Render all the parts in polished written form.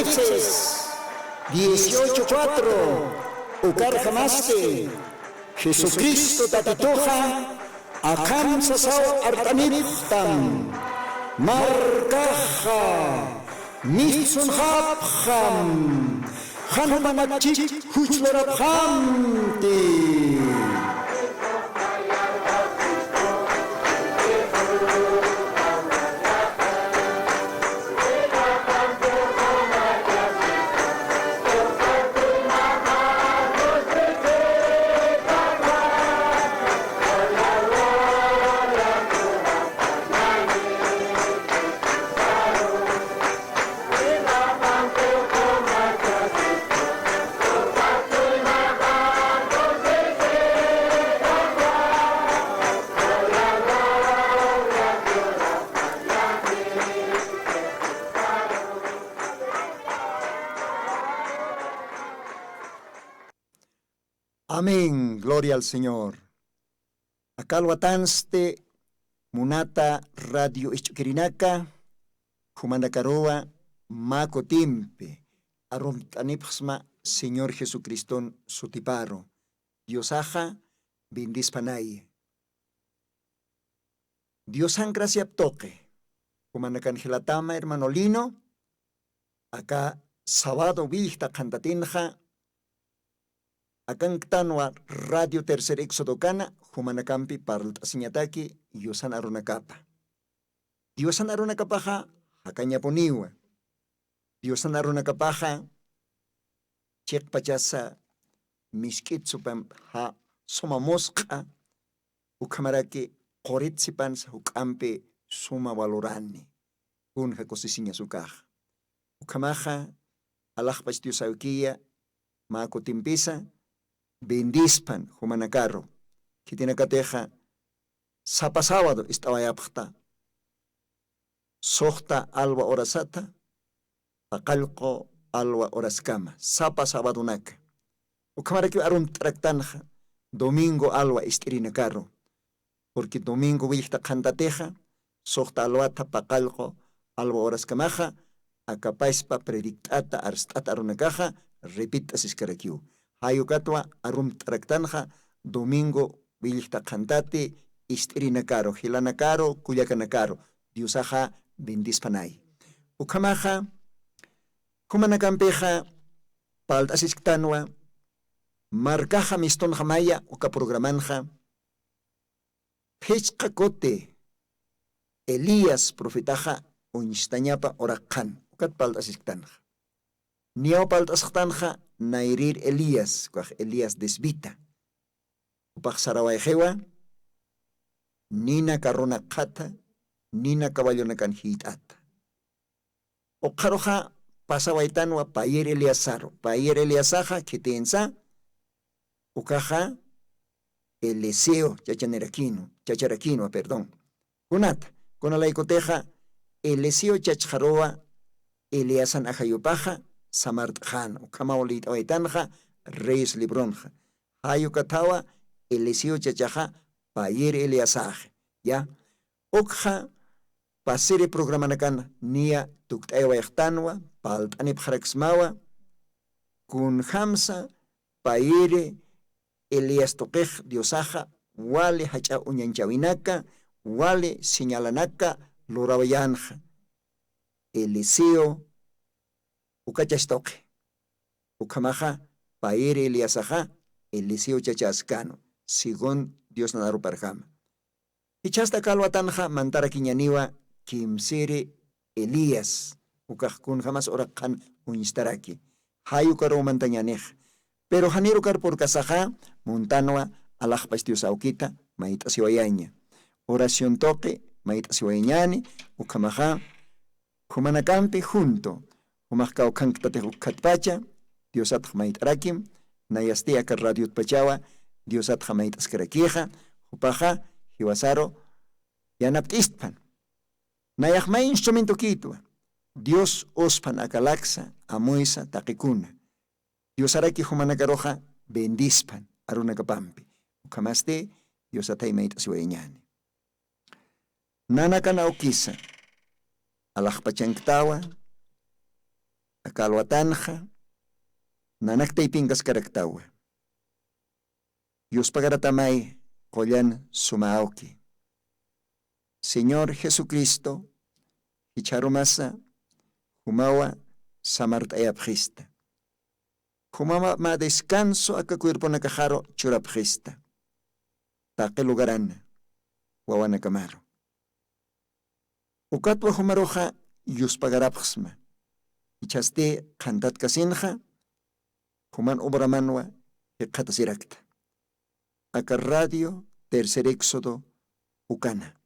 Apocalipsis 18:4. Ukar jamaste. Jesucristo tatitoja. Akam sasaw artaniptam. Markaja. Nitsun hapjam. Hanmanachik huchlorabhamti. Amén, gloria al Señor. Akalwatanste munata radio ichukirinaka, humandakaroa mako timpe, aromtanipsma Señor Jesucristo sutiparo, Diosaja bindispanay. Diosan gracia toque, humandakangelatama hermano Lino, acá sábado vista cantatinja, Akan tanwa radio tercer éxodo kana humanakampi parlt asiñataki Diosan arunakapa. Diosan arunakapaja hakanya poniwa. Diosan arunakapaja chek pachasa miskitsupam ha suma mosqa ukamaraki qoritsipan sa hukampe suma valorani. Un hakosisinya sukaja. Ukamaja alajpach diosaukia mako timpisa bendispan humanacarro, que tiene cateja, sapa sábado istawayapta, sohta alwa orasata, paqalqo alwa oraskama, sapa sábado naka. Ukamaraki arum traktanja, domingo alwa istirinacarro, porque domingo wilta cantateja, sohta alwata paqalqo alwa oraskamaja, acapaispa predictata arstata arunakaja, repita siskarakiu. Hayukatwa arum traktanja domingo vilta cantate istrinakaro hilanakaro kuyakanakaro diusaja bindispanay. Ukamaja kumanakampeja paltasisktanoa marcaja miston jamaya uka programanja pechqa kote Elías profetaja uñistañapa orakan ukat paltasiktanja. Niao paltasktanja Nairir Elías, Elías desvita. Upaq sarawayjewa, nina karona kata, nina caballona kan hitata. Okaroja pasawaitanwa payer Eliasaro, payer Eliasaja kitensa, ukaja Eliseo chacharakino, perdón. Kunata, kunalaikoteja Eliseo chachjaroa, Eliasan ajayupaja, Samartjan, Kamaulit Oitanja, Reis Libronja. Hayukatawa, Eliseo Chachaja, Payer Eliasaj. Ya, Okja, Pasere Programanakan, Nia Tuktaewa Echtanwa, Paltanip Haraxmawa, Kun Hamsa, Payer Elias Tokej, Diosaja, Wale Hacha Unyanchawinaka, Wale Señalanaka, Lorawayanja. Eliseo Ukachastoque, Ukamaja, Paere Eliasaja, Eliseo Chachascano, según Dios Nadaru Parjama. Ichasta Kalwatanja, Mantara Kiñaniwa, Kimsere Elías, Ukajkun jamás orakan unistaraki, Hayukaro Mantañanej, pero Hanirukar por Kasaja, Montanoa, Alajpas Diosauquita, Maita Siwayaña, oración toque, Maita Siwayañani, Ukamaja, Humanakampi junto. Umakau kanktate ukatpacha, Diosat jamait arakim, nayastia ka radio pachawa, Diosat jamait askaraqueja, upaja, hiwasaro, yanaptistpan. Nayahmay instrumento kitua, Dios ospan akalaxa, amoisa, takikuna. Dios araki humanakaroja, bendispan, arunakapampi. Ukamaste, Dios atay mait asiwayañani. Nanakana okisa, alakpachangtawa, akalwatanja, nanaktaypinkas karaktawa. Yuspagaratamay, kollan sumaauki. Señor Jesucristo, hicharumasa, humawa samartayapjista. Humama ma descanso aka cuerpo nakajaro churapjista. Taque lugarana, wawana camaro. Ukatwa humaroja yuspagarapjsma. Ichaste kantat kasinja, human obramanwa hekatasirakta. Aka radio, tercer éxodo, ukana.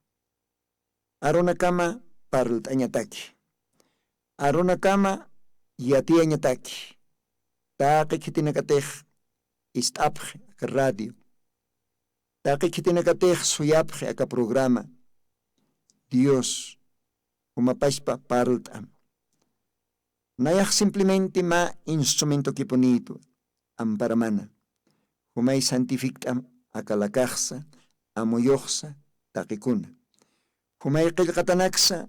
Arona kama parlt añataki. Arona kama yati añataki. Taque kitinakatej istapje aka radio. Taque kitinakatej suyapje aka programa. Dios, humapashpa parlt am. Nayak simplemente ma instrumento que bonito, amparamana. Humay santifictam akalakaksa, amoyoxsa, taquicuna. Humay qilqatanaksa,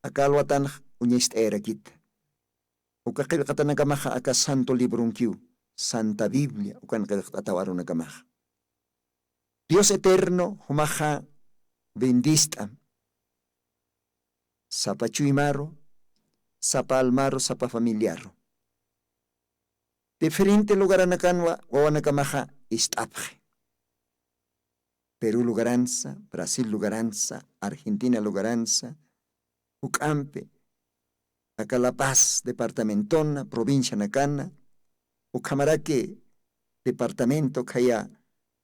akalwatan uñist erakit. Uka qilqatanakamaja aka santo libronquiu, Santa Biblia, ukan qilqatawarunakamaja. Dios eterno, humaja bendistam. Sapa chuimaro, sapa almaro, sapa familiaro. Diferente lugar anakanwa, wawanakamaja istapje. Perú lugaranza, Brasil lugaranza, Argentina lugaranza, Ucampe, acá La Paz, departamentona, provincia nakana, Ucamaraque, departamento Caya,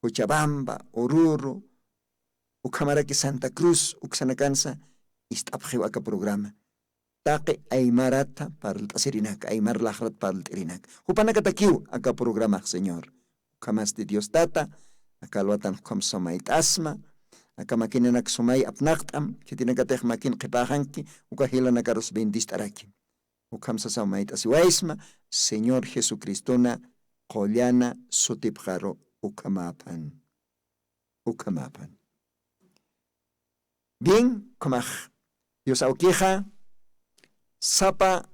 Cochabamba, Oruro, Ucamaraque Santa Cruz, Uxanacanza, istapje waka programa. Taque aymarata para el tasirinak, aymar lajrat para el terinak. Hupanakatakiu aka programa, Señor. Ucamas de Dios tata, acá lo atan com somait asma, acá makinenak somay apnaktam, que tiene que tener makin kepahanki, ukahila nakaros bendistaraki. Ukamsa somait asiwaisma, Señor Jesucristona, kolyana sotipjaro ukamapan. Ukamapan. Bien, komaj. Dios auqueja, sapa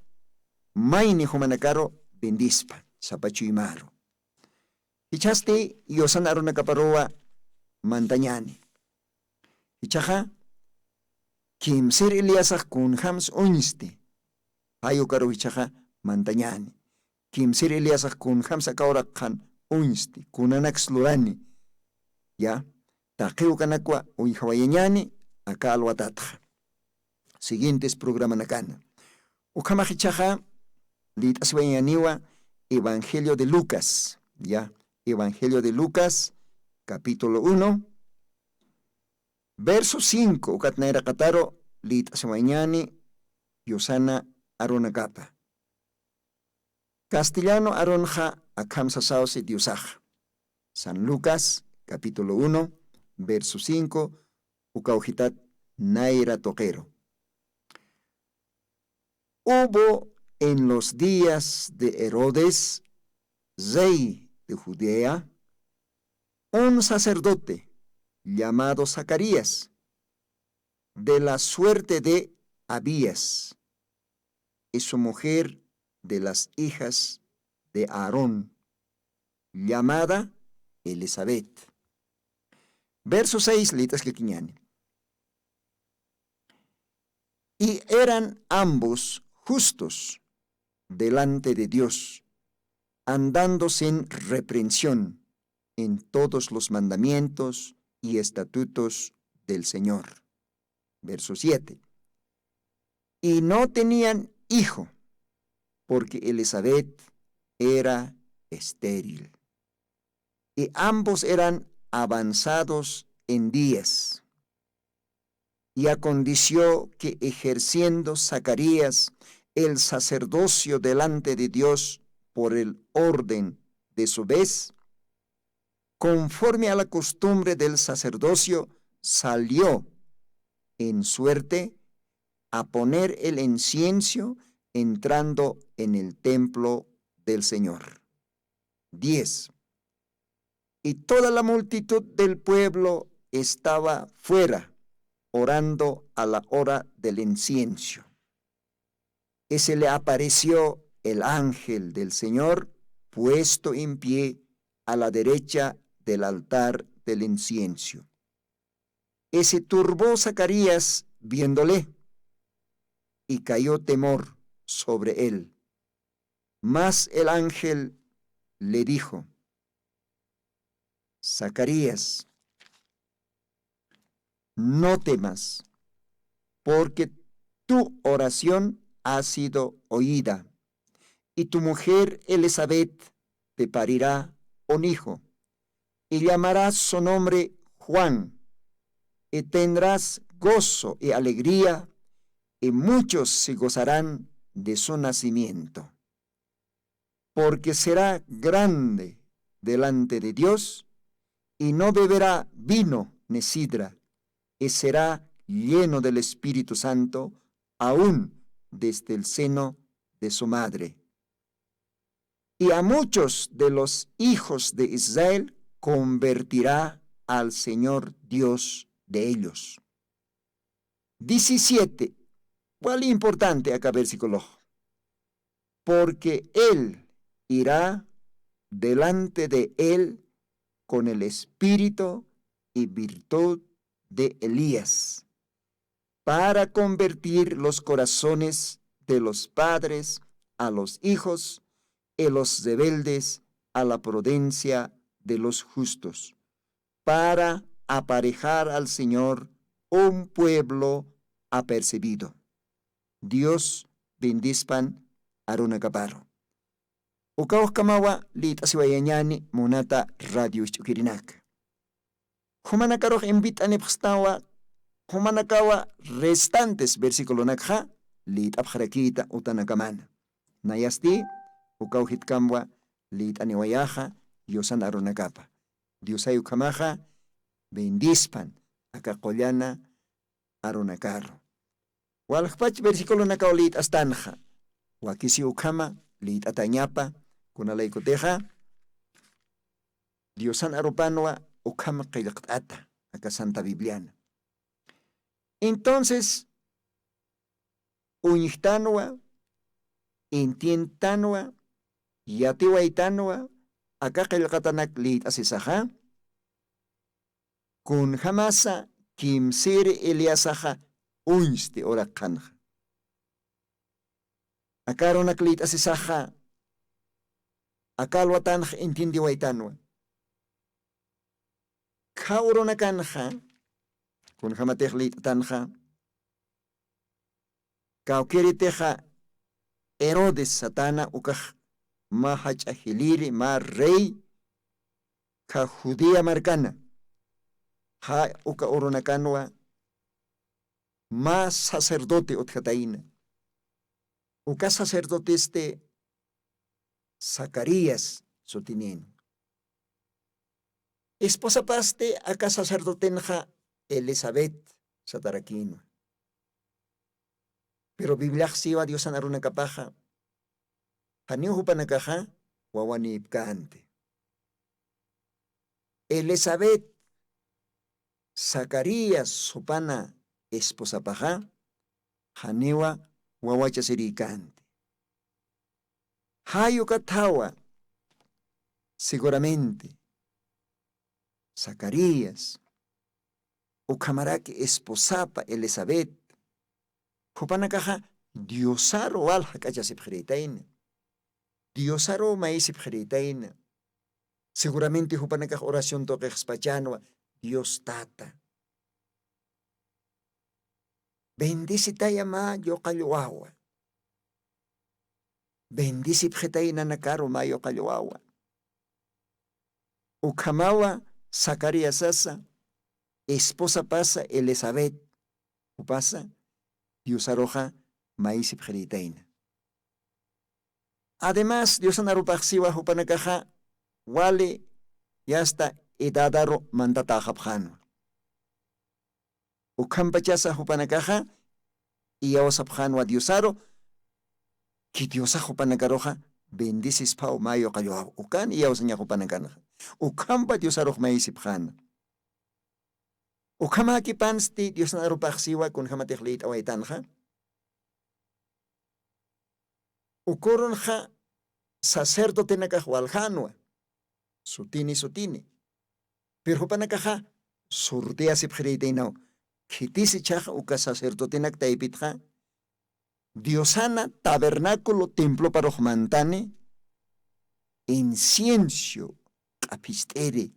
maini humanakaro bendispa, sapa chuimaro. Hichaste yosanaro nakaparoa mantañani. Hichaja, kimsir iliasak kun hams unste. Hayo karo hichaja mantañani. Kimsir iliasak kun hams akaurak kan unste, kunanak slurani. Ya, taqiu kanakwa unhawayeñani, acá alwatatja. Siguientes programas nakana. Ukamajichaja, lit aswayaniwa, Evangelio de Lucas, ya, Evangelio de Lucas, capítulo 1, verso 5, ukatnaira kataro, lit aswayani, Yosana aronagapa. Castellano aronja akamsa sauce diosaj. San Lucas, capítulo 1, verso 5, ukaujitat naira toquero. Hubo en los días de Herodes, rey de Judea, un sacerdote llamado Zacarías, de la suerte de Abías, y su mujer de las hijas de Aarón, llamada Elizabeth. Verso 6, litas que quiñani. Y eran ambos justos delante de Dios, andando sin reprensión en todos los mandamientos y estatutos del Señor. Verso 7. Y no tenían hijo, porque Elizabeth era estéril. Y ambos eran avanzados en días. Y aconteció que ejerciendo Zacarías el sacerdocio delante de Dios por el orden de su vez, conforme a la costumbre del sacerdocio, salió en suerte a poner el incienso entrando en el templo del Señor. 10. Y toda la multitud del pueblo estaba fuera, orando a la hora del incienso. Y se le apareció el ángel del Señor puesto en pie a la derecha del altar del incienso. Y se turbó Zacarías viéndole, y cayó temor sobre él. Mas el ángel le dijo: Zacarías, no temas, porque tu oración ha sido oída, y tu mujer Elizabeth te parirá un hijo, y llamarás su nombre Juan, y tendrás gozo y alegría, y muchos se gozarán de su nacimiento, porque será grande delante de Dios, y no beberá vino ni sidra, y será lleno del Espíritu Santo, aún desde el seno de su madre. Y a muchos de los hijos de Israel convertirá al Señor Dios de ellos. 17. ¿Cuál es importante acá versículo? Porque Él irá delante de él con el espíritu y virtud de Elías, para convertir los corazones de los padres a los hijos y los rebeldes a la prudencia de los justos, para aparejar al Señor un pueblo apercibido. Dios bendispan Aruna Caparo. Ukaw kamawa lit asiwayanyani munata radio chukirinak. Humanakaroh invit anipstawa, humanakawa restantes versículo nakha lit abharakita utanakamana. Nayasti ukaw hitkamwa lit aniwayaha yosan arunakapa. Diosay ukamaha bendispan akakollana arunakaro. Walhpach versículo nakaw lit astanha. Wakisi ukama lit atañapa kunalay kuteja Diosan arupanwa ukama qillqt'ata acá Santa Bibliana. Entonces uñihtanwa, intientanwa, yatiwaitanwa acá qillqatanak lit asisaja kun jamasa kimsiri Eliasaja unste oraqanja. Acá ronak lit asisaja akal watanj intindi waitanwa. Kaurona kanja, kun hamatech lit tanja, kaukiri teja Herodes satana ukaj ma hachahiliri ma rey ka judía marcana. Ha uka oronakanwa ma sacerdote utjataina. Uka sacerdote Zacarías sotinin. Esposa paste acá sacerdotenja Elizabeth Sataraquino. Pero Biblia siwa Dios anaruna kapaja. Haniuhu panakaja wawani ipkante. Elizabeth Zacarías supana esposa paja. Haniwa wawacha sirikante. Hayo katawa seguramente Zacarías ukamaraki esposapa Elizabeth hupanakaja Diosaro alja kachasipjritaina Diosaro maisipjritaina seguramente hupanakaja oración toquexpachanwa Dios tata bendice tayama yoqalluawa bendisipjritaina nakaro ma yoqalluawa ukamawa Zacarías asa, esposa pasa Elizabeth, upasa, Dios aroja maíz ibjeritaina. Además, Dios anarupaxiwa hupanakaja, wale ya hasta edadaro mandatajabjano. Ukampachasa hupanakaja, y awasabjano a Diosaro, que Diosa hupanakaroja, bendices pao mayo kayo ukan y awasanya hupanakana. Ukampa Dios aroh maisip han. Ukama ki pansti Dios na arupaksiwa kun hamatihlit awaitanha. ukoronja sacerdote nakaj waljanwa, sutini. Pero panakaja surtea sipjreiteinao, kitisi chaja uka sacerdote nak taipitja, diosana tabernáculo templo parojmantane, incienso apistere.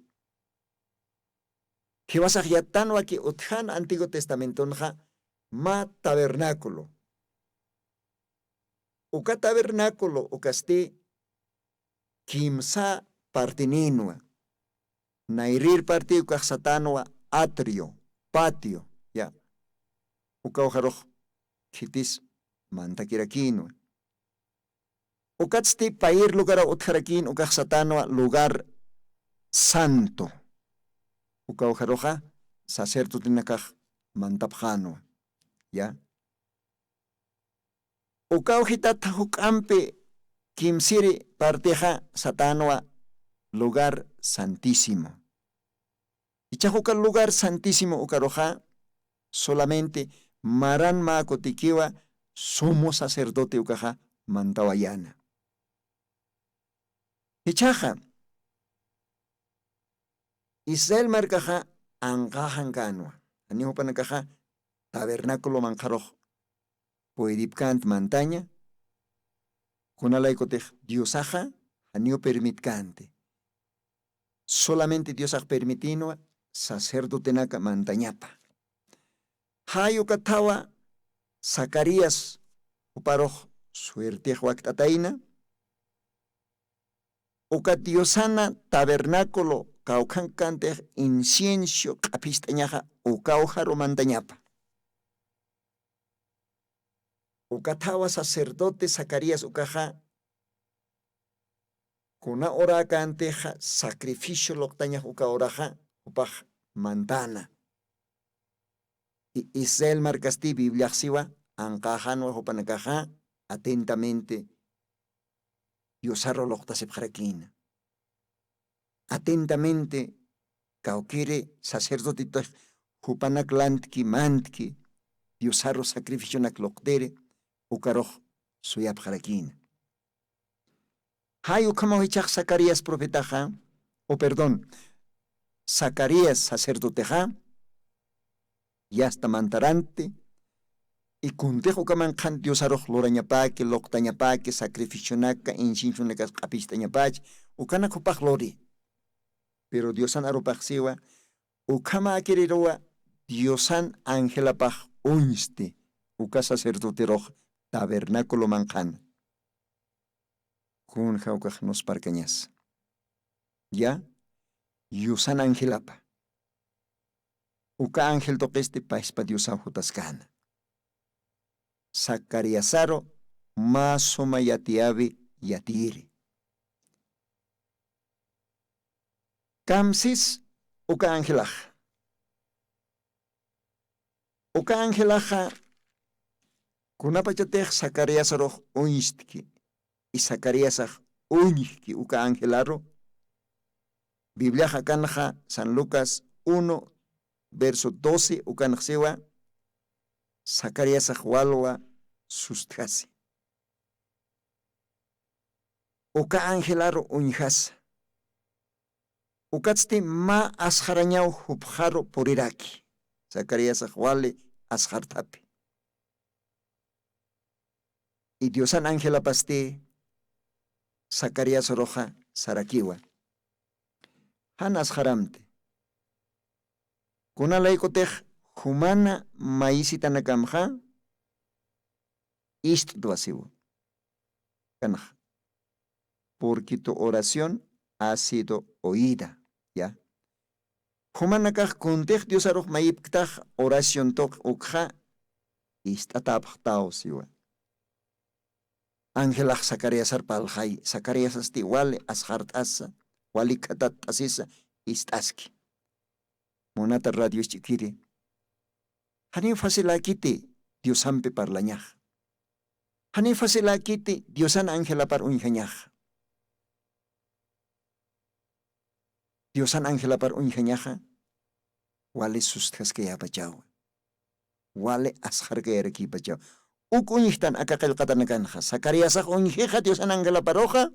Que vas a yatano aquí utjan Antiguo Testamento ma tabernáculo. Uka tabernáculo ukaste kimsa partininoa. Nairir parti uka satanua atrio, patio, ya. Uka ojaroj kitis mantakirakinua. Ukatsti pair lugar utjarakin uka satanua lugar santo. Uka ojaroja sacerdote nakaj mantapjanua, ya. Uka ojitat hukampe kimsiri parteja satanua lugar santísimo. Y chajuca lugar santísimo ukaroja solamente maran ma kotikiwa sumo sacerdote ukaja mantawayana. Y chaja Israel marcaja angajan canua. Aniho panakaja tabernáculo manjaroj. Poedipkant montaña. Kunalaikotej diosaja aniho permitkante. Solamente Dios ha permitido sacerdote naka montañapa. Hayo katawa Zacarías uparoj suerte huactataina. Uka diosana tabernáculo caucancante incienso capistañaja ucaujaro montañapa. Ukatawa sacerdote Zacarías ukaja kuna ora canteja sacrificio loctaña uka oraja upaj mantana. Y Israel marcasti Biblia siwa ancajan o panakaja atentamente Diosarro locta sepjarakina. Atentamente caukire sacerdote jupanak lantki mantki Diosarro sacrificio nak loctere ukaroj suyapjarakina. Hay ukamawichak Zacarías profetaja, o perdón, Zacarías sacerdoteja, ya está mantarante, y kuntejo kamankan Diosaroj lorañapake, loctañapake, sacrificionaca, inciensionacas capistañapach, ukana kopaj lori. Pero Diosan aropajsiwa, ukama akiriroa, Diosan angelapaj unste, uka sacerdoteroj tabernáculo mankan. Kun jaukaj nos parcañas. Ya, Yusan angelapa. Uka ángel toqueste paispa Diosan jutascana. Zacariasaro masoma yatiabi yatiri. Kamsis uka angelaj. Uka angelaja kunapachatej Zacariasaro unistki. Y Zacarías uñiki uka angelaro. Biblia kanja San Lucas 1, verso 12, ukanjsewa. Zacarías walwa sustjasi. Uka angelaro uñjas. Ukatsti ma asharañao hupjaro poriraki. Zacarías wale ashartapi. Y Diosan ángela paste. Zacarías roja sarakiwa. Hanas haramte. Kuna laikotej humana maisita nakamja. Ist duasivo. Kanaj. Porque tu oración ha sido oída. Ya. Humana kaj kuntej Dios aroj maipktaj oración tok ukja. Ist atapjtao siwa. Angelaj Zacarías arpaljay, Zacarías asti wale ashart asa, wali katat asisa istaski. Monata radio chiquiri. Hanin fasilakiti Diosampe parlañaj. Hanin fasilakiti Diosan Angela par unjañaj. Diosan Angela par unjañaja, wale sustas que ya pachao. Wale ashar que erki pachao. uk uñihtan akaqillqatana kanja. Zacariasaq uñihiqa Dios anangela paroja.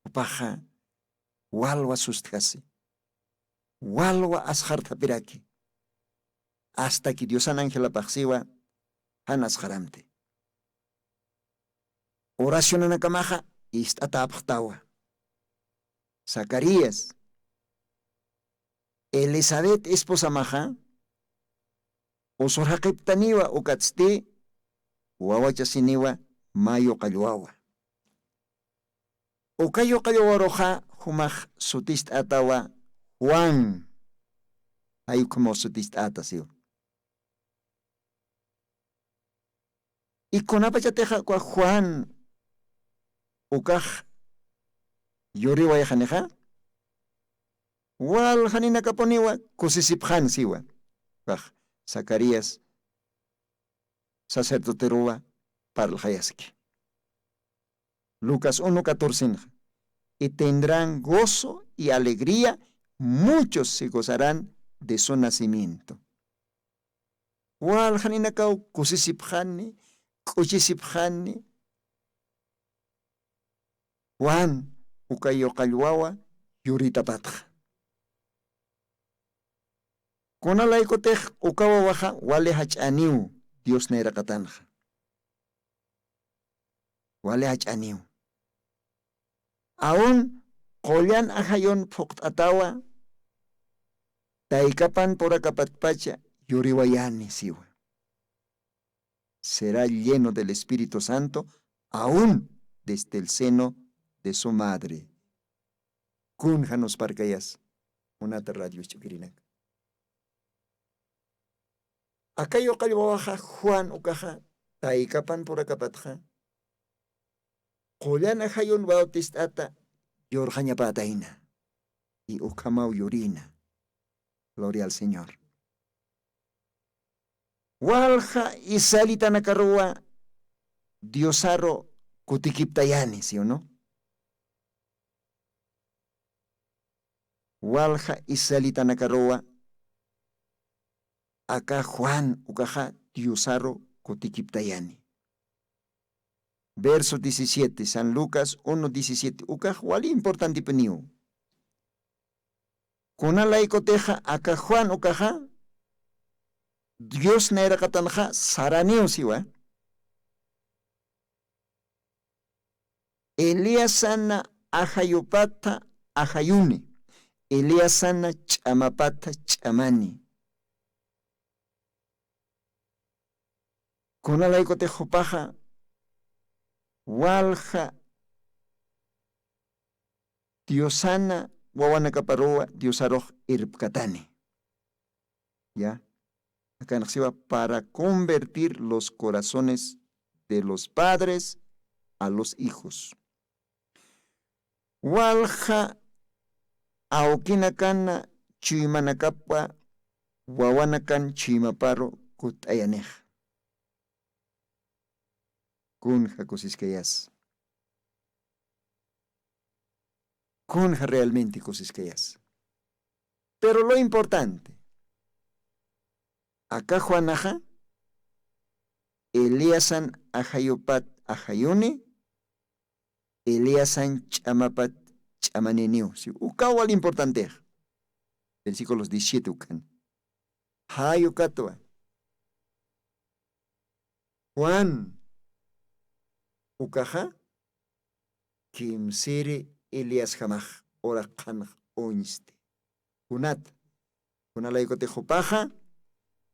Upaja walwa sustkasi. Walwa asjarta piraki. Hasta que Dios anangela paqsiwa hanas jaramte. Oración anakamaja istatapqtawa. Zacarías. Elizabeth esposa maja. Usurhaqiptaniwa ukatzti. Wawachasiniwa mayo qallwawa. Ukayo qallwaroja humaj sutist atawa Juan. Hay como sutist atasiwa. Y con apachateja kwa Juan ukaj yoriwa yajaneja wal hanina kaponiwa kusisipjan siwa kaj Zacarías sacerdoterowa paraljayaski. Lucas 1:14. Y tendrán gozo y alegría, muchos se gozarán de su nacimiento. Wal hanina kau kusisipjani kuchisipjani Juan ukayo qallwawa yuritapatqa. Kunalaykutej ukawawaja wale hach'aniw Dios nayraqatanja. Wale hach'aniw. Aún qollan ajayon phuqt'atawa taykapan porakapatpacha yuriwayani siwa. Será lleno del Espíritu Santo aún desde el seno de su madre. Kunjanos parkayas, unata radio chukirinak. Akayo qallwawaja Juan ukaja, taykapan purakapatja. Qollana hayon bautistata, yorjaña pataina. Y ukamau yurina. Gloria al Señor. Walja y salita nakarua Diosaro kutikiptayani, ¿sí o no? Walja y salita nakarua acá Juan ukaja Diosaro kutikiptayani. Verso 17, San Lucas 1:17. Ukaj wali importante peniu. Kunalaikoteja acá Juan ukaja Dios nayraqatanja saraniu siwa. Elías sana ajayupata ajayuni. Elías sana chamapata chamani. Kunalaikotejopaja walja Diosana wawanakaparua Diosaroj irpkatani. ¿Ya? Acá nació para convertir los corazones de los padres a los hijos. Walja aukinakana chimanakapa wawanakan chimaparo kutayanej. Kunja cosiskeyas. Kunja realmente cosiskeyas. Pero lo importante, acá Juanaja, Elíasan ajayupat ajayuni, Elíasan chamapat chamaniniu. Si ukawal importante. Versículos 17 ukan. Hayukatwa. Juan ukaja kimsiri Elías jamaj ora kanj oniste. Kunat. Kunalaikote jopaja.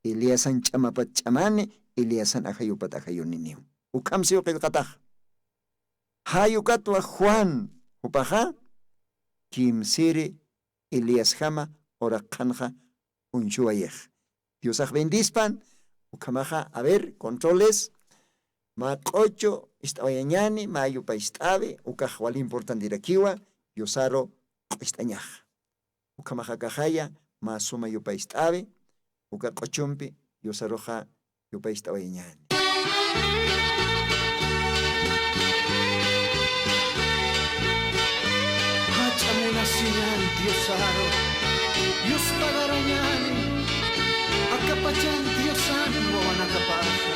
Elíasan chamapat chamane, Elíasan ajayupat ajayuniniu. Ukam siyo qilqataj. Hayukatwa Juan upaja kimsiri Elías jama ora kanja unchuayej. Diosaj bendispan, ukamaja, a ver, controles. Ma 8 istawayañani, ma ayupa istabe, ukaj wali importante irakiwa, Diosaro istañaj. Ukamaja kajaya, ma suma yupa istabe, uka kochumpi, Diosaroja yupa istawayañani. Una señal, Diosaro, Dios pagarañani, acapachan Diosan, Guanacapaja.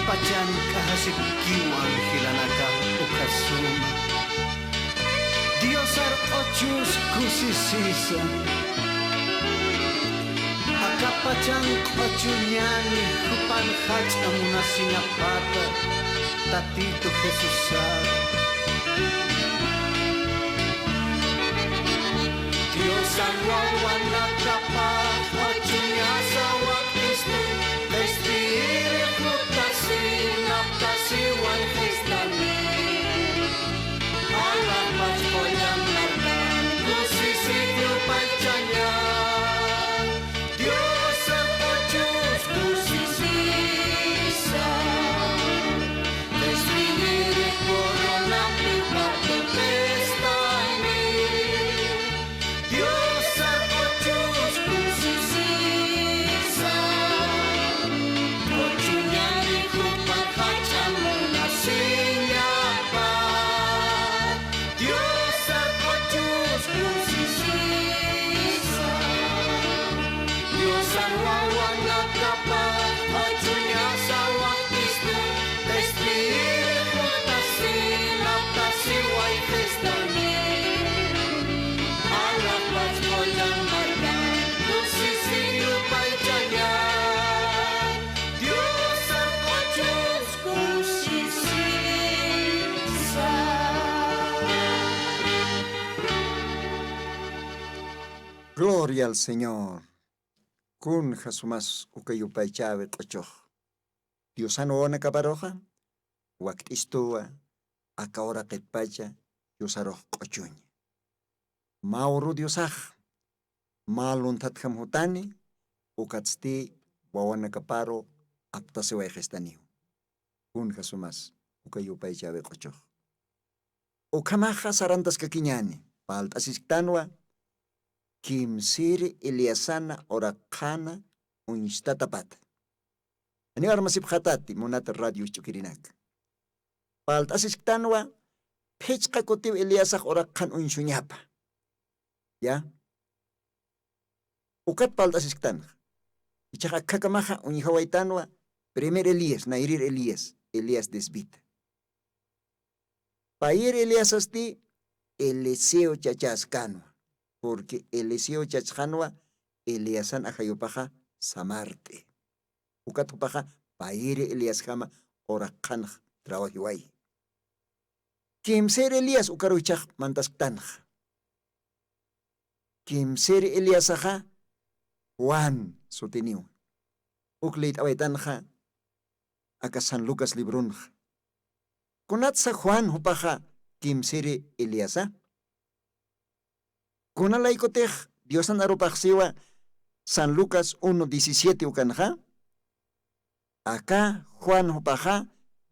Pajan kahasikiwan hilanaka ukasuma Dios ar ochus kusisisa Akapajan ochunyani hupan hach amuna sinapata Tatito Jesusar Dios ar wawana kapat ochunya sawa Kristo Espiritu Naptasi wan Kristani Allah paspoyan markan Kusisiyo pachanya Dios sepojus kusisisa Espiritu corona pripatu pestani Dios sepojus kusisisa Gloria al Señor. Kun Jasumas ukayupay chave qochoh. Diosano ona kaparoja. Wakt istua. Akaora qetpacha. Diosaroh qochuñ. Mauru diosaj. Malun tatkam hutani. Ukatsti wawana kaparo. Aptasewa gestaniu. Kun Jasumas ukayupay chave qochoh. Ukamaja sarantas kakiñani. Paltasistanwa. Kimsiri Eliasana orakana unstatapat. Ani armasip khatati monata radio chukirinak. Paltasistanwa pechqa kutiu Eliasak orakan unshunyapa. Ya. Ukat paltasistan. Ichaka kakamaha unihawaitanwa primer Elías, nairir Elías, Elías desbita. Pair Elías asti Eliseo chachaskanwa. Porque Eliseo chachjanwa Eliasan ajayopaja samarte. Ukatupaja paire Elias jama orakanj trabajiway. Kimser Elias ukaruchaj mantasktanja. Kimser Elias aja Juan sutiniu. Ukleit awaitanja aka San Lucas librunja. Kunatsa Juan hupaja kimseri Eliasa. Kuna laikotej Diosan arupaxiwa San Lucas 1:17 ukanja. Acá Juan hupaja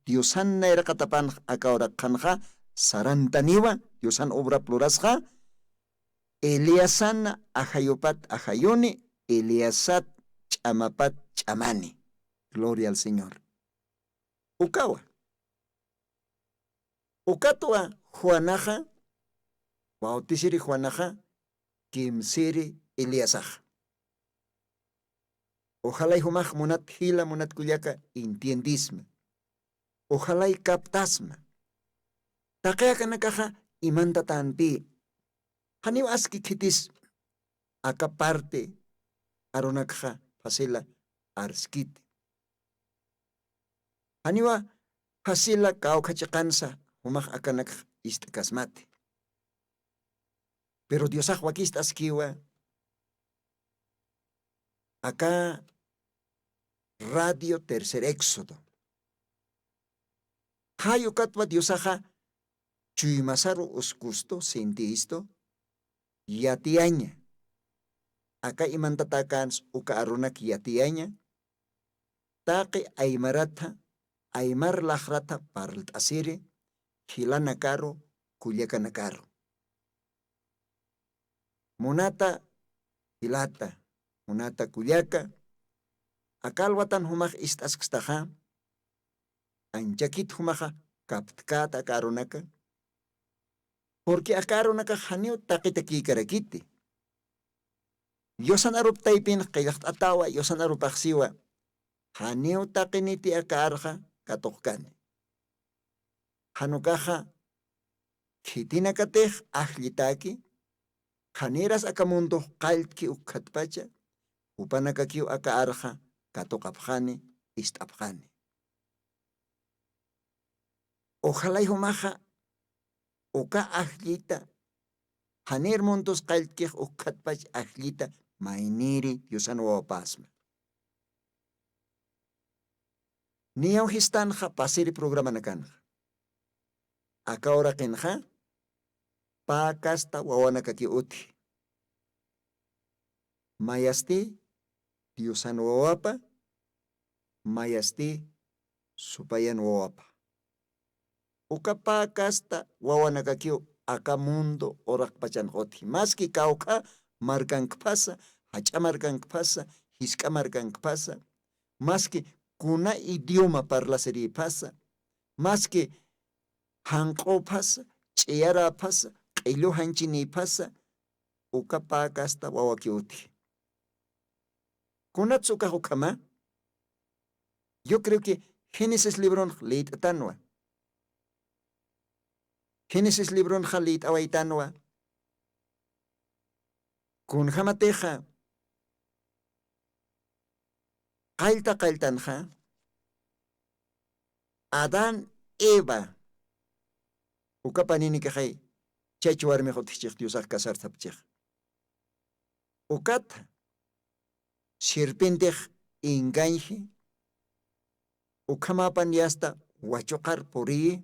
Diosan naira katapan aka ora kanja sarantaniwa Diosan obra plurasja Eliasana ajayopat ajayoni, Eliasat chamapat chamani. Gloria al Señor. Ukawa. Ukatua Juanaja, bautisiri Juanaja, kimsiri Eliasaja. Ojalá y humaj monat hila monat kuyaka entiendisme. Ojalá y captasma. Takaya kanakaja imanta tanpi. Haniwa aski kitis aka parte aronakja fasila arskit. Haniwa fasila kaukachakansa humaj akanak istakasmate. Pero Diosaj wakista askiwa acá Radio Tercer Éxodo. Hayo katwa Diosaja chuymasaru uskusto sintiisto yatiaña. Acá imantatakans uka arunak yatiaña. Taqi aymarata aymar lahrata parlt asiri hilana karo kulyakana karo. Munata hilata munata kulyaka akalwatan humaj istaskstaja anchakit humaja kaptkata akarunaka porque akarunaka hanio taqitaki karakiti yosanarup taipin qillaqt atawa yosanarup aksiwa hanio taqiniti akarja katokani hanukaja khitinakatej ajlitaki haniras akamundo qaltki ukhatpacha upanakakiu aka arja katokapjani istapjani. Ojalá y humaja uka ajlita hanir montos qaltkij ukhatpach ajlita mainiri Diosan wawapasma. Niyaw histanja pasiri programa nakanja. Aka ora kinja pakasta wawanakaki uti. Mayasti Diosan wawapa, mayasti supayan wawapa. Ukapa kasta wawanakakiu aka mundo orak pachan hoti. Maski kauka markank pasa, hacha markank pasa, hiska markank pasa. Maski kuna idioma parlaseri pasa. Maski hanko pasa, chiyara pasa, qillu hanchini pasa. Ukapa kasta wawakiuti. Kunatsuka hukama. Yo creo que Génesis libron leit tanwa. Génesis libron leit awaitanwa. Kun hamateja. Qailtanja. Adán Eva. Ukapanini kajay. Chachuarme hotichik Diosak kasar tapchik. Ukat. Sirpintej inganji. Ukamapan yasta wachokar puri.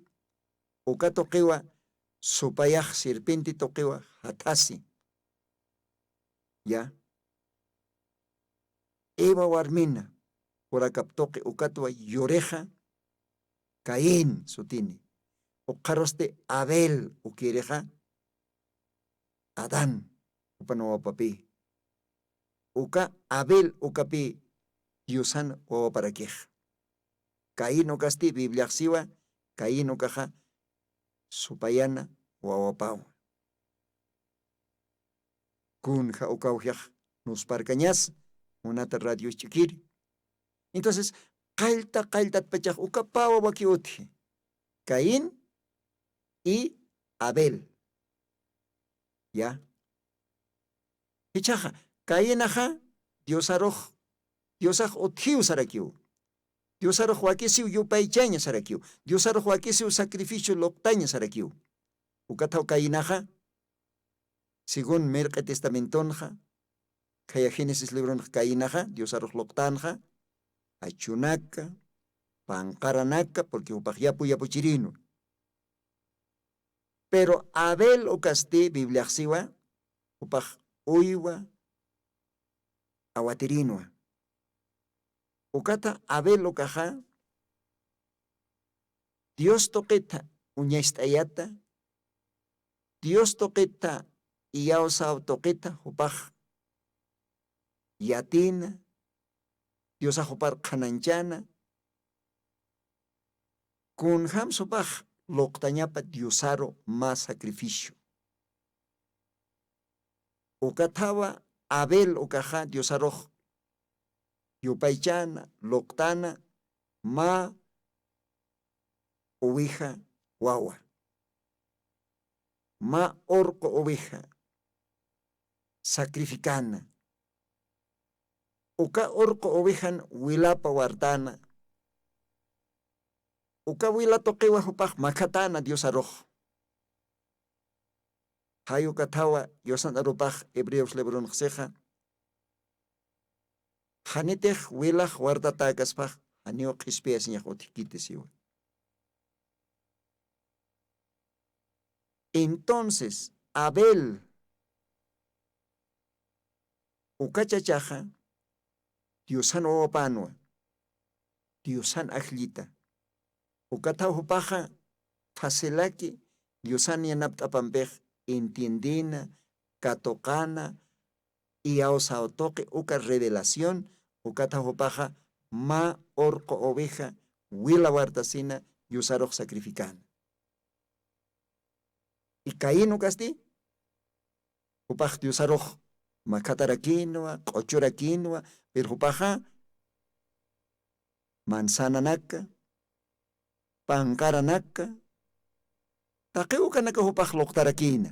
Ukatoqiwa supayaj sirpinti toqiwa hatasi. Ya. Eva warmina. Urakaptoqi ukatwa yoreja. Caín sutini. Ukaroste Abel ukireja. Adán. Upanawa papi. Uka Abel ukapi Diosan wawaparakij. Caín ukasti Biblia siwa. Caín ukaja supayana wawapau. Kunja ukaujaj nos parcañas. Unata radio chiquiri. Entonces, qaltat pachaj ukapawa wakiuti. Caín y Abel. Ya. Hichaja. Caín aja Diosaj othiu sarakiu. Diosaro huakisiu yupaychaña sarakiu. Diosaro huakisiu sacrificio loktaña sarakiu. Ukatau kainaja. Según Merca Testamentonja. Kaya Génesis libron kainaja. Diosaro loktanja. Achunaka. Pankaranaka. Porque upajyapu yapuchirino. Pero Abel ukaste Biblia siwa. Upaj uywa. Awatirino. Ukata Abel ukaja. Dios toqueta uñaistayata. Dios toqueta iyawsa toqita hupaj yatina Diosa hupar kananchana kun ham supaj loktañapa diosaro más sacrificio ukatawa Abel ukaja diosaroj yupaychana loktana ma oveja wawa ma orco oveja sacrificana uka orco ovejan wilapa wartana uka wila toqewa hupaj makatana diosaroj hayu katawa diosan arupaj hebreos lebron seja hanitej wilaj wartata kaspaj hanio qispias ñaj otiquitesiwa. Entonces Abel ukachachaja diosan opanwa diosan ajlita ukataw hupaja faselaki diosan yanaptapampej entiendina katokana y ausaotoque uka revelación ukataw hupaja ma orco oveja wila wartasina yusaroj sacrificana y Caín ukasti upaj diosaroj makatarakinwa qochurakinwa pero hupaja manzana naka pankara naka taqiuka naka hupaj loqtarakina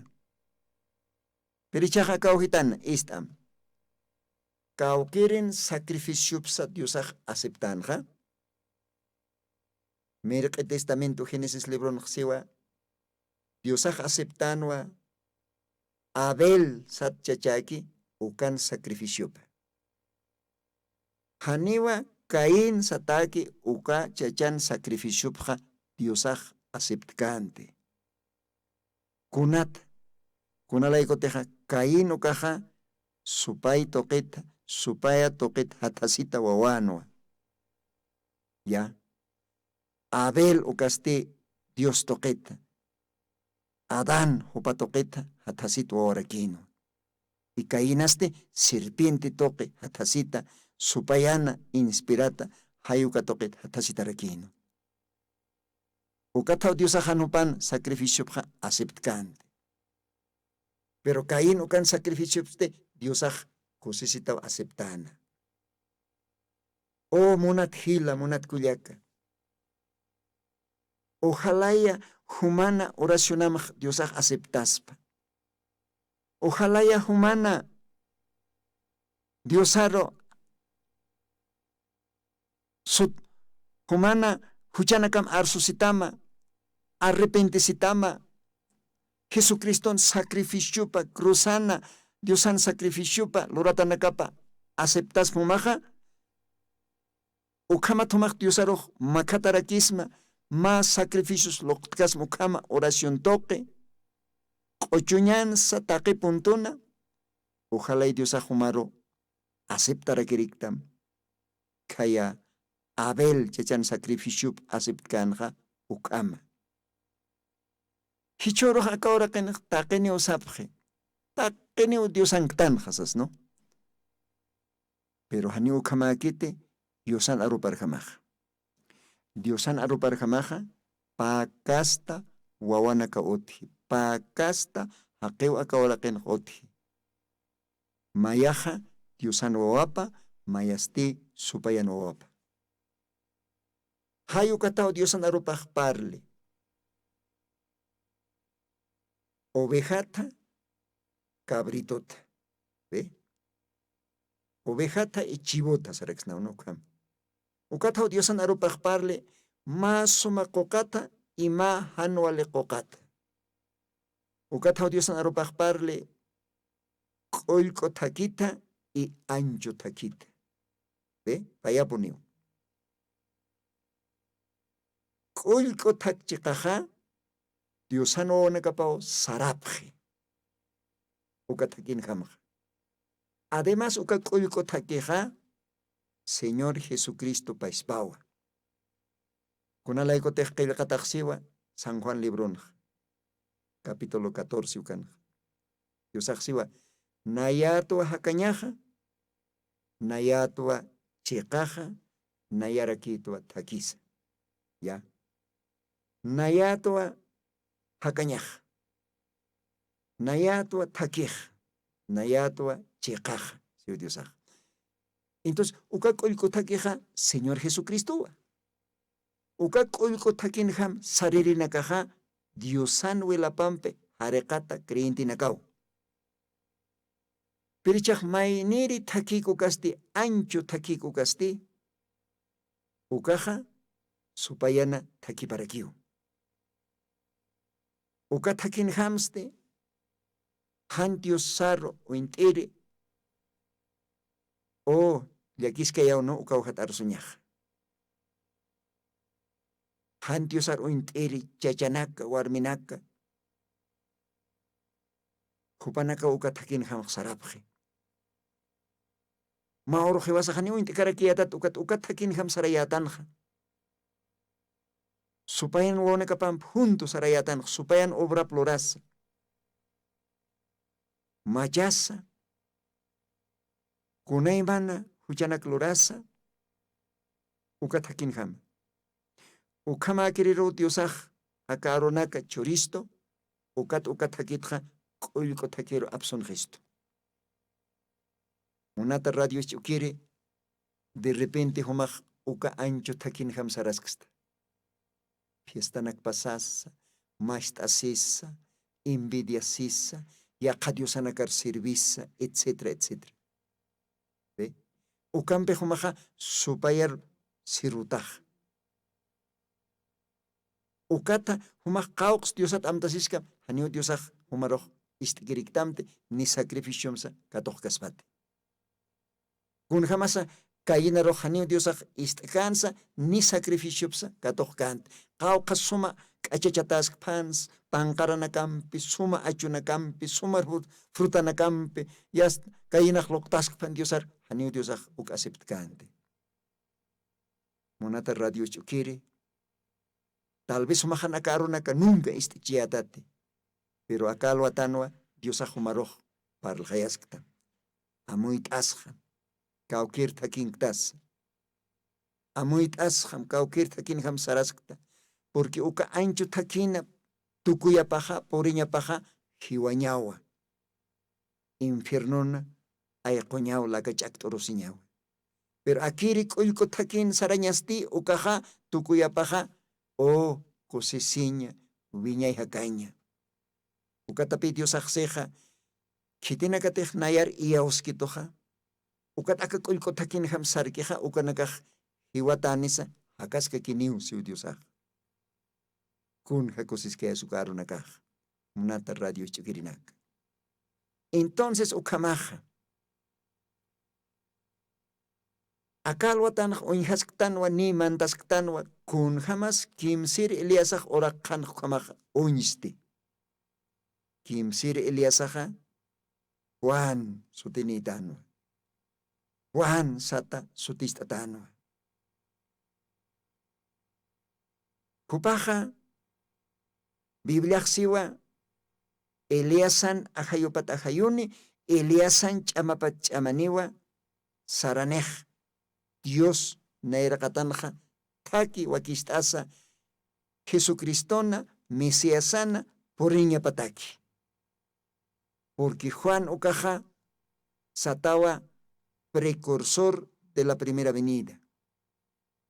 pero ichaja kawhitana istam kawkirin sacrificiopsa diosaj aceptanja Merque testamento Génesis libron siwa diosaj aceptanwa Abel satchachaki ukan sacrificiopa haniwa Caín sataki uka chachan sacrificiopja diosaj aceptkante kunalaikoteja Caín ukaja supay toqeta supaya toqeta hatasita wawanwa ya Abel ukaste Dios toqeta Adán hupa toqeta hatasita wawarakino y Caínaste serpiente toque hatasita supayana inspirata hayuka toqeta hatasita rakino ukataw Diosa hanupan sacrificio aceptkante pero Caín ukan sacrificio Diosa kusisitaw aceptana o munat hila munat kullaka ojalá ya humana oracionamaj Diosaj aceptaspa ojalá ya humana Diosaro sut humana huchanakam arsusitama arrepentesitama Jesucristo sacrificiopa cruzana Diosan sacrificiopa loratanakapa aceptas mumaja ukama tomaj Diosaroj makatarakisma más sacrificios locas mukama oración toque ochuñan sataqui puntuna ojalá y Dios ajumaro aceptara kiriktam kaya Abel chachan sacrificio aceptkanja ukama hichoro akahora ken taqeni usapje taqeni Diosan tanjas no pero hani ukama kite Diosan aruparjamaja Diosan aruparjamaja pakasta wawanaka othi pakasta haqew akawalaqen othi mayaja Diosan wawapa mayasti supayan wawapa hayu katao Diosan arupaj parle ovejata cabritota ve ovejata y chivota sarexna no kam ukatao Diosan arupaj parle ma suma kokata y ma hanuale kokata ukatao Diosan arupaj parle kolko takita y ancho takita ve payapuniu kolko takchikaja Diosano onakapao sarapje ukatakin jamaj además uka kolko takeja Señor Jesucristo paispawa kunalaiko tejqilqataxsiwa San Juan Librón capítulo 14 ukan Dios siwa nayatwa hakañaja, nayatwa chiqaja, nayarakitwa takisa. Ya. Nayatwa hakañaja, nayatwa takija, nayatwa chiqaja, siwa Dios. Entonces, uka k'ullku takija Señor Jesucristo. Uka k'ullku takinjam saririnakaja Diosan wilapampe harekata creyentinakaw. Pirichaq mayniri takiku kasti, ancho takiku kasti, ukaja supayana takiparakiw. Uka takinjamste hantios sarro o intiri o llakiskayau no uka uhat arsuñaja. Hantios sarro intiri chachanaka warminaka hupanaka uka takinjam sarapje. Mauro jewasa jani intikarakiyatat uka takinjam sarayatanja. Supayan wonekapam juntos sarayatan, supayan obra plorasa. Mayasa, kunaymana huchanak lorasa, uka takinjam. Ukama kiriro Diosaj, akaronaka choristo, uka takitja, k'ullku takiro abson gesto. Unata radio quiere, de repente homaj uka ancho takinjam saraskasta. Fiestanak pasasa, mastasisa, envidiasisa, yaqadiosanakar servisa, etcétera, etcétera. ¿Ve? Ukampe humaja supayar sirutaj. Ukata humaj qawqs Diosat amtasiska, hanio Diosaj humaroj istikiriktamte ni sacrificiumsa katoj kasbate. Kun jamasa kayina rojanio Diosaj istikansa ni sacrificiumsa katoj kante. Qawqa suma k'achachatask pans, panqaranakampi, suma achunakampi, suma frutanakampi, yas kayinaq loqtask pan Diosar, hanio Diosaj uk aceptkante. Monata radio chukiri, tal vez sumajanaka arunaka nunca istichiatate, pero acá lo atanwa Diosaj humaroj parlhayaskta. Amuit asjan, kaukir takinktas. Amuit asjam, kaukir takinjam saraskta. Porque uka ancho takina tukuya paja, poriña paja, jiwañawa. Infiernona, ayqoñaw lakachaktorosiñawa. Pero akiri k'ullku takin sarañasti ukaja tukuya paja, o cosesiña, viñay hakaña. Ukatapi Diosaj seja, kitinakatej nayar iyaoskitoja. Ukataka k'ullku takin ham sarkija, ukanakaj hiwatanisa, hakaska kiniu siu Diosaj. Kun hakosiskaya sukaro nakaj, munata radio chukirinak. Entonces ukamaja. Akalwatan unhasktanwa ni mantasktanwa kun jamas kimsir Eliasaj orakan ukamaja uniste. Kimsir Eliasaja Juan sutinitanwa. Juan sata sutistatanwa. Kupaja Biblia siwa Eliasan ahayopat ahayuni, Eliasan chamapat chamaniwa, saranej, Dios nairakatanja, taki wakistasa, Jesucristona, Mesiasana, poriña pataki. Porque Juan ukaja, satawa precursor de la primera venida.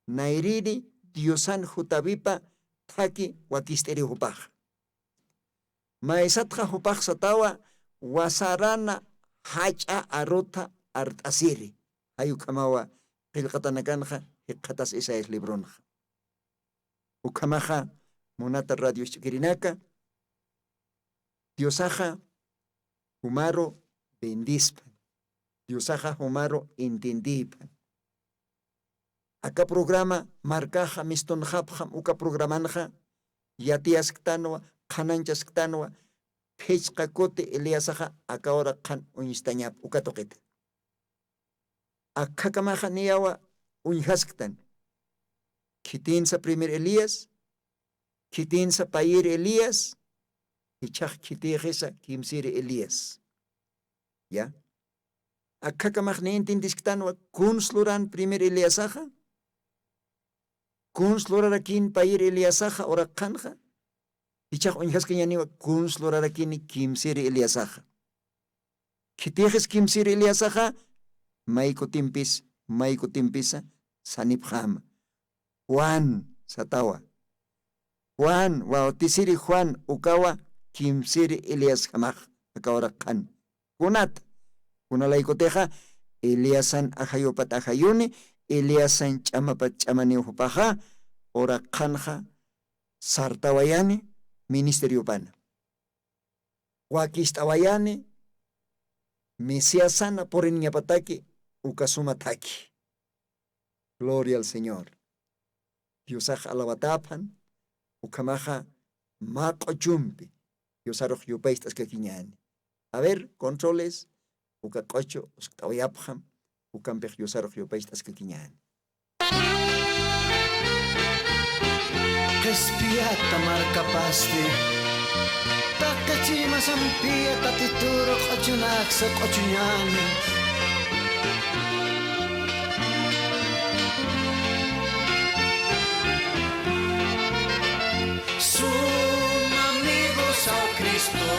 Nairiri, Diosan jutavipa, taki wakisteri hupaja. Maesatja hupaj satawa wasarana hacha arota artasiri. Hayu kamawa qilqatanakanja hiqatas esa es libronja. Ukamaja monata radio chiquirinaka. Diosaja humaro bendispan. Diosaja humaro entendipan. Acá programa marcaja mistonjapjam uka programanja yatiasktanwa kananchasktanwa pechqakote Eliasaja acá ahora kan uñistañap ukatoqeta. Acá kamaja niyawa uñhasktan. Kitinsa primer Elías, kitinsa payir Elías, ichaj kitijesa kimsir Elías. ya. Akaka magnintindisktanwa kunsluran primer Eliasaja. Kunslurarakin pair Eliasaja ora kanja. Pichak onjas kanyaniwa kunslurarakin kimsiri Eliasaja. Kitijes kimsiri Eliasaja maiko timpisa sanip hama. Juan satawa. Juan tisiri Juan ukawa kimsiri Elias hamaj akawara kan. Kunat kunalaikoteja Eliasan ajayopat ajayuni Eliasan chamapat chamani upaja ora kanja sartawayani ministerio pana. Wakistawayani Mesiasana por niapataki ukasumataki. Gloria al Señor. Diosaj alabatapan ukamaja maqochumpi. Diosaroj yupaistas kakiñani. A ver, controles ukakocho uskawayapjam ukampej diosaroj yupaistas kakiñani. Respiata marcapaste Takachima sampia tatituro kochunak sa kochunyani Sumamigos ao Cristo,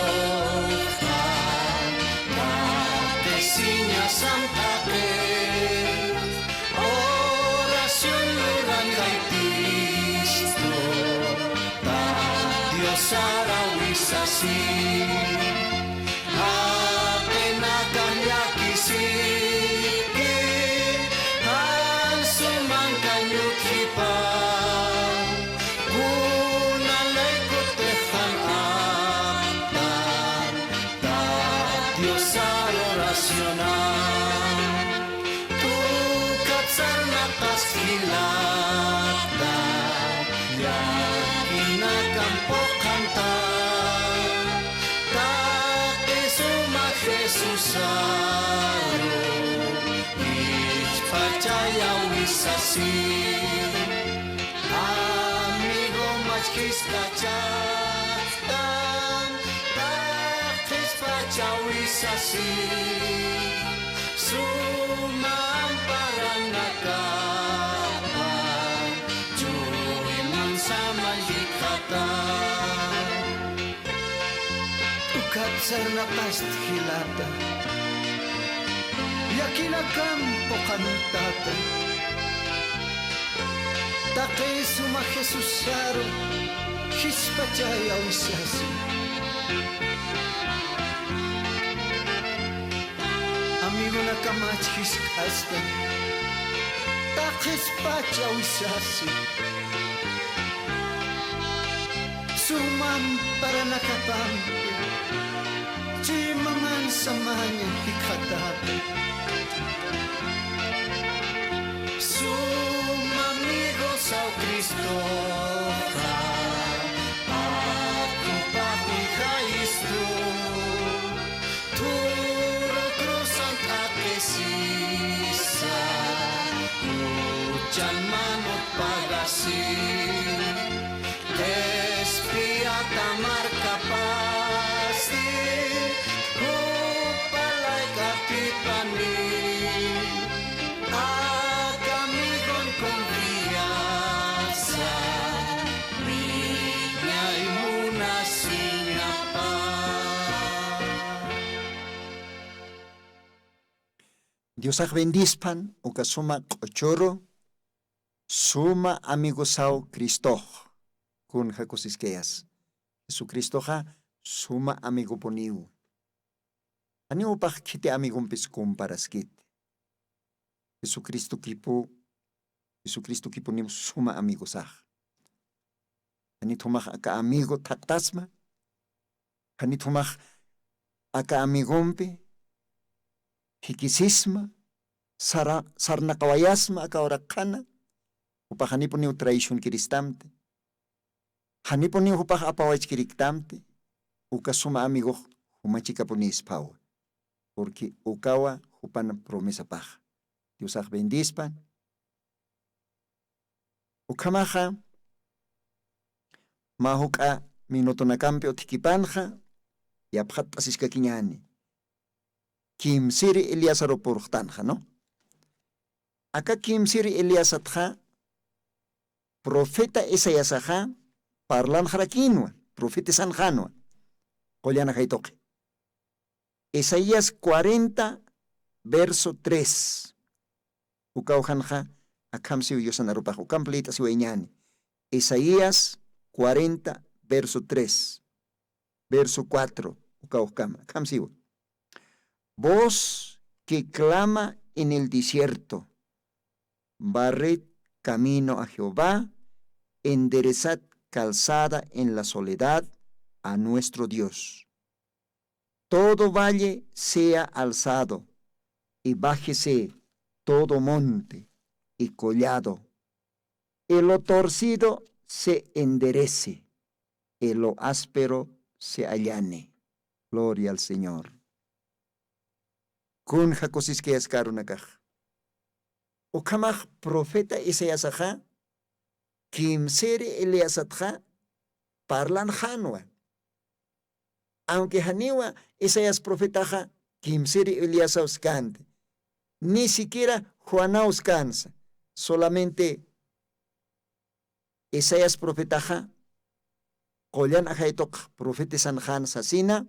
Tesinya Santa Fe, oración luran kay Cristo, Ta Dios arawisasi, Atenakanyakisiki, Ang sumangkanyukipa, Amigo machkis kachatan Takis pachawisasi Sumamparan nakapan Joy man sa malikatan Ukat sarnakas hilata Yakinakampo kanutata Takay suma Jesusaro Hispachaya wisasi Amigo na kamachkis kasta Takispacha wisasi Sumam para nakapampi Chimangan samanya hikatapi Sumamigos ao Cristo, Aku papi Cristo, Turo cruzan takesisa, Ujan manot pagasi, Despiata marca pasti, Upalay katipani, Diosaj bendispan ukasuma kochoro suma amigosao Cristo kun jakusiskeas. Jesucristoja suma amigo poniu. Ani upaj kite amigompis comparaskit. Jesucristo kipu nim suma amigosaj. Ani tumaj aka amigo taktasma. Ani tumaj aka amigompi hikisisma, sarnakawayasma akaorakana, upah hanipo niu traición kiristamte, hanipo niu upah apawach kiriktamte, ukasuma amigo humachika ponis pawa, porque ukawa hupana promesa paja. Diosaj bendispan, ukamaja, mahuka minutonakampe otikipanja, yaphat asiska kiñani. Kimsiri Eliasaro purtanja, ¿no? Acá Kimsiri Eliasatja, profeta Esaiasaja, parlan jarakinwa, profeta Sanjanwa, Kolyana Jaitoque. Isaías 40, verso 3. Ukaujanja, akamsi uyosanarupa, ukamplita si weñani. Isaías 40, verso 3. Verso 4. Ukaujkama, akamsi. Voz que clama en el desierto, barred camino a Jehová, enderezad calzada en la soledad a nuestro Dios. Todo valle sea alzado y bájese todo monte y collado. Y lo torcido se enderece y lo áspero se allane. Gloria al Señor. Kun jacosis que escarunakaj. Ukamaj profeta Isaíasaja, kimseri Eliasatja, parlan janwa. Aunque Haniwa, Isaías profetaja, Kimsiri Eliasaus cante. Ni siquiera Juanaus cansa. Solamente Isaías profetaja, Koyan Ajaitok, profeta Sanjan Sasina,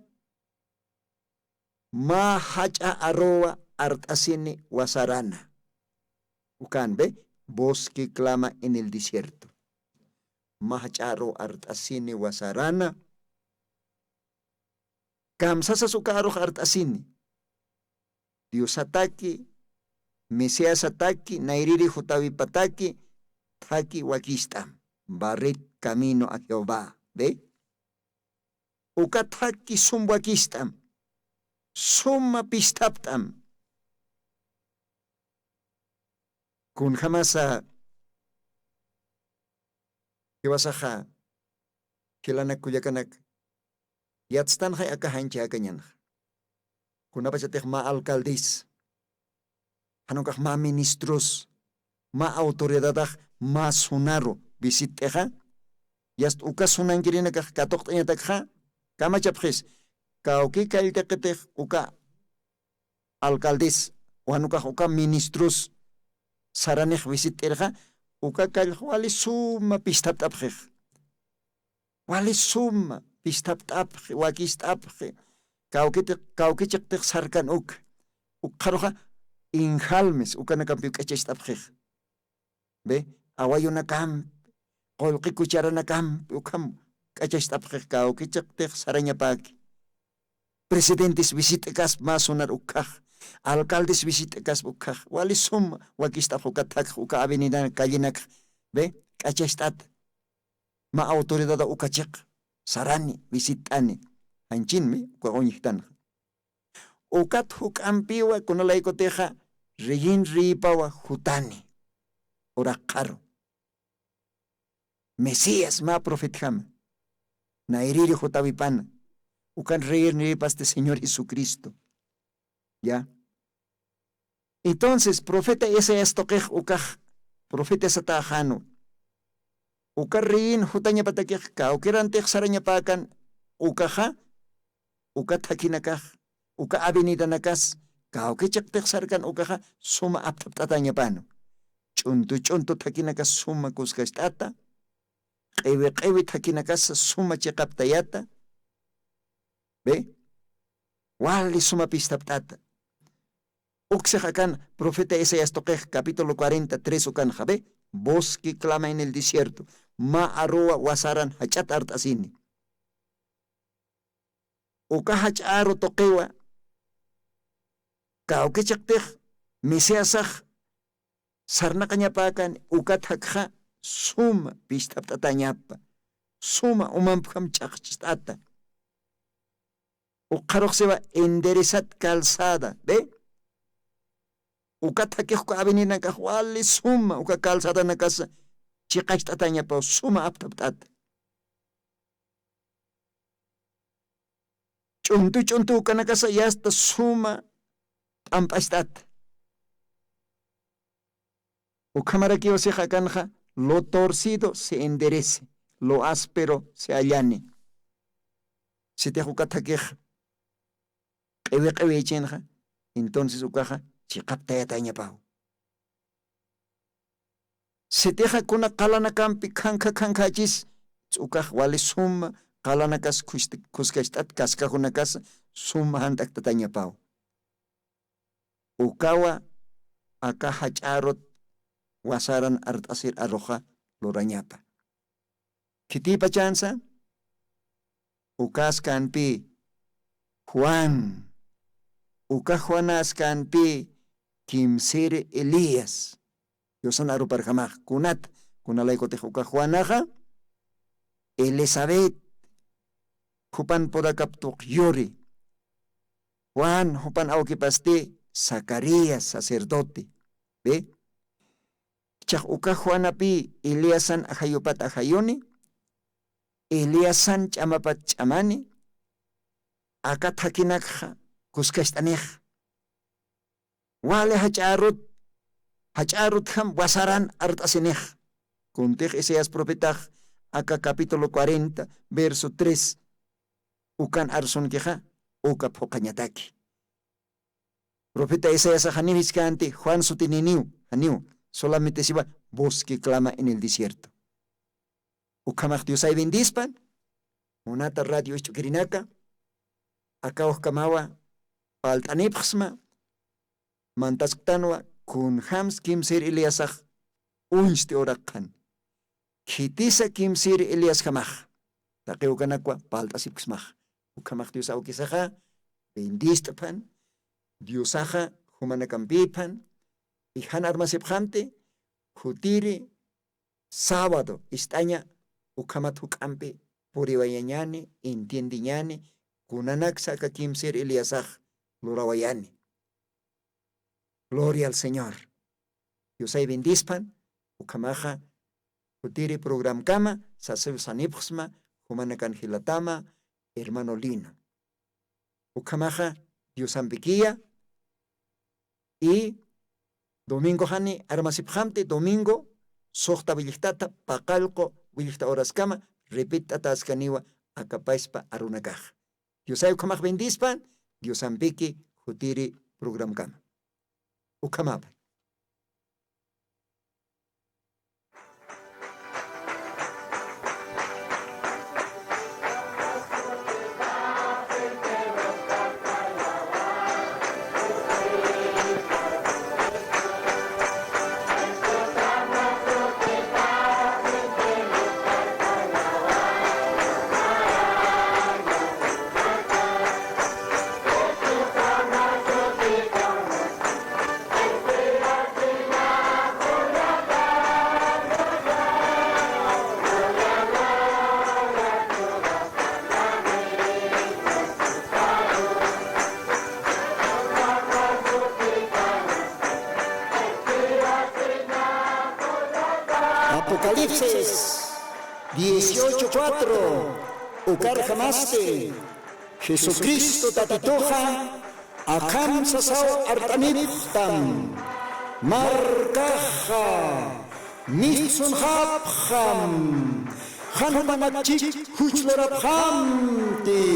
Ma hacha arroa artasini wasarana. Ukan ve, voz que clama en el desierto. Ma hacha arroa artasini wasarana. Kamsasa sukaroh artasini. Dios ataki, Mesías ataki, Nairiri Jutavi pataki, Taki wakistam, barret camino a Jehová. ¿Ve? Ukataki sumwakistam, summa pistaptam. Kun jamasa, kiwasaha, kilanak kuyakanak, yatstan hay akahanchi akanyan. Kunapa chatek ma alcaldis, hanokak ma ministros, ma autoridad, ma sunaro, visiteja, yast uka sunan kirinakak katok tanyatakha, kama chapjes, kauki kailteketek uka alcaldis, wanukak uka ministros, saranek visiterja, uka kail wali summa pistaptapjej. Wali summa pistaptapje, wakistapje. Kaukichak sarkan ukaroja inhalmes ukanakampi kachestapjej. Ve, awayuna kam, kolki kucharana kam, ukam kachestapjej kaukichak saranya paki. Presidentes visitekas masunar ukaj, alcaldes visitekas ukaj, wali sum wakistap ukatak uka avenida kallinak, ve, kachestat. Ma autoridad ukachak, sarani visitani. Anchinme, kuaonyihtan. Ukat huk ampiwa kunalaiko teja reyin ripawa jutani. Orakaro. Mesías ma profetjama. Nairiri jutavipana. Ukan reyin ripas de Señor Jesucristo. ¿Ya? Entonces, profeta ese estokej ukaj. Profeta satajano. Ukar reyin jutanya patakej ka. Ukiran tej saranya pakan. Ukaja. Uka takinakaj, uka avenida nakas, kaukichak sarkan ukaja suma aptaptatanya pano. Chuntu takinakas suma kuskastata, qewe takinakas suma chikaptayata, ve, wali suma pistaptata. Uksejakan, profeta Isaías toquej, capítulo 43 ukan jabe, voz que clama en el desierto, ma arroa wasaran hachat artasini. Ukahach aro tokewa, kaukichaktek, Mesíasaj, sarna kanyapakan, ukathakha, suma pistaptatanyapa, suma umampam chakchistata. Ukarokseba enderezat calzada, ¿ve? Ukathakeko avenida kahwali suma, uka calzada nakasa, chikachtatanyapa, suma aptaptata. Chuntu kanakasa ya hasta suma ampastat. Ukamaraki o se jakanja, lo torcido se enderece, lo áspero se allane. Si te jukatakej, ewe chenja, entonces ukaja chiqaptayatañapaw. Seteja kuna qalana kampi kanka ukaj wale suma qalanakas kuskashtat kaskajunakas suma hantaktatañapaw. Ukawa aka hach'arut wasaran art'asir arroja lorañapa. Kitipa chansa ukas kanpi Juan, uka Juanas kanpi kimsir Elías. Yosan aruparjamaj kunat kunalaykotej uka Juanaja Elizabeth hupan podakaptuq yuri. Juan hupan awkipasti Zacarías sacerdote. ¿Ve? Chaj uka Juanapi Eliasan ajayupat ajayoni, Eliasan chamapat chamani, akat hakinakja kuskashtanej. Wale hach'arut ham wasaran art'asinej. Kuntej Isaías profetaj aka capítulo 40 verso 3 ukan arson keja uka phoqañataki. Profeta Isaías hanibis kanti Juan sutininiu haniu solamente se va voz que clama en el desierto. Ukamaj Diosay bendispan monata radio ichukirinaka aka kamawa paltanipxma mantasktanwa kun hams kimsir Eliasaj unste orakan. Kitisa kimsir Elias jamaj. Taqi ukanakwa paltasipxmaj. Ukamaj Dios aukisaja bendistapan Diosaja humanakampipan ihan armasipjante jutiri sábado istaña ukamat hukampi puriwayañani entiendiñani kunanak saka kimsir Eliasaj lurawayani. Gloria al Señor. Diosay bendispan ukamaja jutiri program kama sasev sanipxma humanakan hilatama hermano Lino. Ukamaja Diosampiquia y domingo hani armasipjamte domingo sohta vilihtata paqalqo vilihta horas kama repita taskaniwa akapaispa arunakaj. Diosay ukamaj bendispan Diosampiqui jutiri program kama. Ukamapa. Apocalipsis 18:4 ukar jamaste Jesucristo tatitoja akam sasaw artaniptam markaja nihsun hapjam hanumanakchik huchlorabhamti.